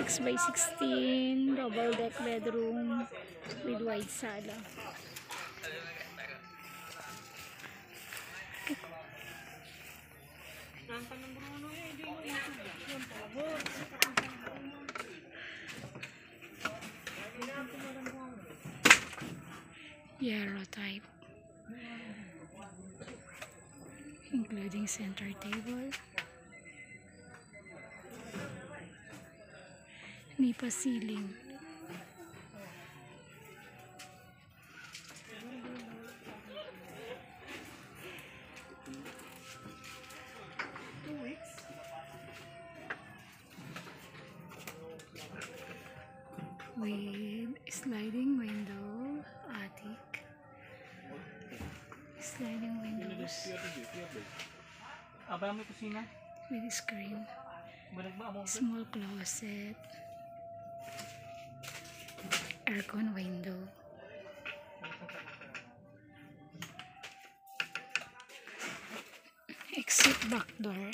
6 by 16 double deck bedroom with wide sala. Yarrow type, including center table, nipa ceiling, with sliding window, attic, sliding windows with screen, small closet, aircon window, exit back door,